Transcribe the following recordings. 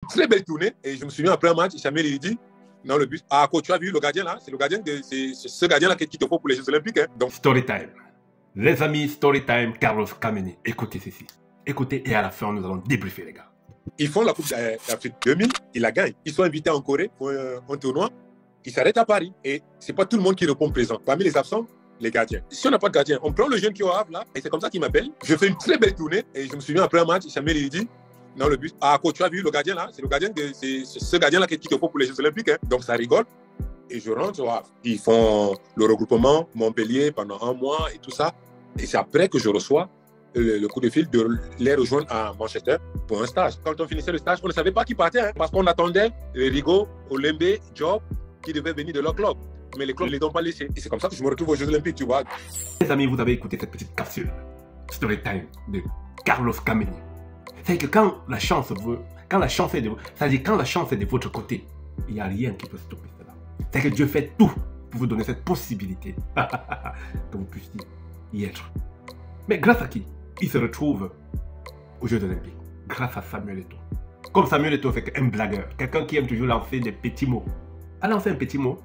très belle tournée et je me souviens après un match, Samuel il dit dans le bus, ah coach, tu as vu le gardien là, c'est le gardien c'est ce gardien là qui te faut pour les Jeux Olympiques. Hein. Donc story time. Les amis, story time, Carlos Kameni. Écoutez ceci. Écoutez et à la fin nous allons débriefer les gars. Ils font la Coupe d'Afrique 2000, ils la gagnent. Ils sont invités en Corée pour un tournoi. Ils s'arrêtent à Paris et c'est pas tout le monde qui répond présent. Parmi les absents, les gardiens. Si on n'a pas de gardien, on prend le jeune qui est au Havre là et c'est comme ça qu'il m'appelle. Je fais une très belle tournée et je me souviens après un match, Samuel il dit dans le bus, ah coach, tu as vu le gardien là, c'est le gardien c'est ce gardien là qui te faut pour les Jeux Olympiques. Hein. Donc ça rigole et je rentre au Havre. Ils font le regroupement Montpellier pendant un mois et tout ça et c'est après que je reçois le coup de fil de les rejoindre à Manchester pour un stage. Quand on finissait le stage, on ne savait pas qui partait hein, parce qu'on attendait Rigo, Olembe, Job qui devaient venir de leur club. Mais les clubs ne les ont pas laissés. Et c'est comme ça que je me retrouve aux Jeux Olympiques, tu vois. Les amis, vous avez écouté cette petite capsule Story Time de Carlos Kameni. C'est que quand la chance veut, quand la chance est de, c'est-à-dire quand la chance est de votre côté, il n'y a rien qui peut stopper cela. C'est que Dieu fait tout pour vous donner cette possibilité que vous puissiez y être. Mais grâce à qui il se retrouve aux Jeux Olympiques? Grâce à Samuel Eto'o. Comme Samuel Eto'o, c'est un blagueur, quelqu'un qui aime toujours lancer des petits mots. A lancé un petit mot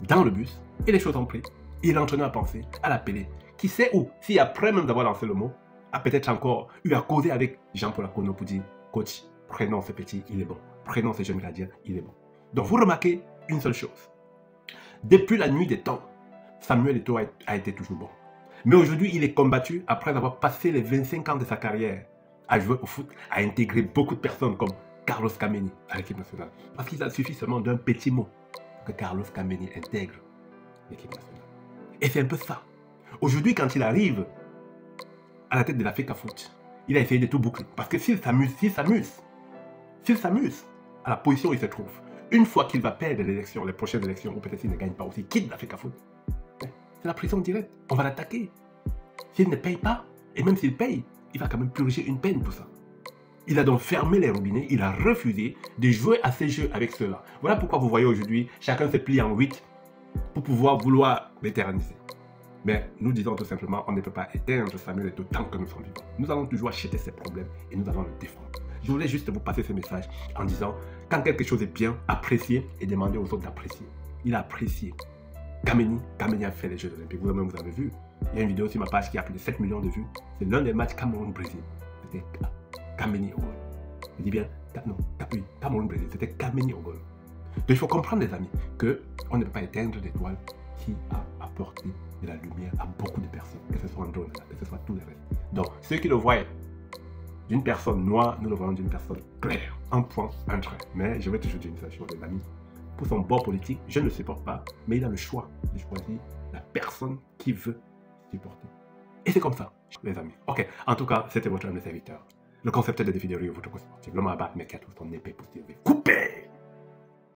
dans le bus et les choses ont pris. Il est entraîné à penser, à l'appeler. Qui sait où, si après même d'avoir lancé le mot, a peut-être encore eu à causer avec Jean-Paul Akono pour dire coach, prenons ce petit, il est bon. Prenons ce jeune gardien, il est bon. Donc vous remarquez une seule chose. Depuis la nuit des temps, Samuel Eto'o a été toujours bon. Mais aujourd'hui, il est combattu après avoir passé les 25 ans de sa carrière à jouer au foot, à intégrer beaucoup de personnes comme Carlos Kameni à l'équipe nationale. Parce qu'il suffit seulement d'un petit mot que Carlos Kameni intègre l'équipe nationale. Et c'est un peu ça. Aujourd'hui, quand il arrive à la tête de l'Africa Foot, il a essayé de tout boucler. Parce que s'il s'amuse à la position où il se trouve, une fois qu'il va perdre les prochaines élections, ou peut-être s'il ne gagne pas aussi, quitte l'Africa Foot, c'est la prison directe. On va l'attaquer. S'il ne paye pas, et même s'il paye, il va quand même purger une peine pour ça. Il a donc fermé les robinets, il a refusé de jouer à ces jeux avec ceux-là. Voilà pourquoi vous voyez aujourd'hui, chacun se plie en 8 pour pouvoir vouloir l'éterniser. Mais nous disons tout simplement, on ne peut pas éteindre Samuel Eto'o tant que nous sommes vivants. Nous allons toujours acheter ses problèmes et nous allons le défendre. Je voulais juste vous passer ce message en disant, quand quelque chose est bien, appréciez et demandez aux autres d'apprécier. Il a apprécié. Kameni a fait les Jeux Olympiques. Vous-même, vous avez vu. Il y a une vidéo sur ma page qui a plus de 7 millions de vues. C'est l'un des matchs Cameroun-Brésil. C'était Kameni au goal. Je dis bien, non, Cameroun-Brésil. C'était Kameni au goal. Donc il faut comprendre, les amis, qu'on ne peut pas éteindre l'étoile qui a apporté de la lumière à beaucoup de personnes. Que ce soit André, que ce soit tous les restes. Donc, ceux qui le voient d'une personne noire, nous le voyons d'une personne claire. Un point, un trait. Mais je vais toujours dire une seule chose, les amis. Pour son bord politique, je ne le supporte pas, mais il a le choix de choisir la personne qu'il veut supporter. Et c'est comme ça, les amis. Ok, en tout cas, c'était votre homme de serviteur. Le concepteur de Défi de Rio, votre co-sportif. L'homme à battre, mais qui a tout son épée pour servir. Coupé!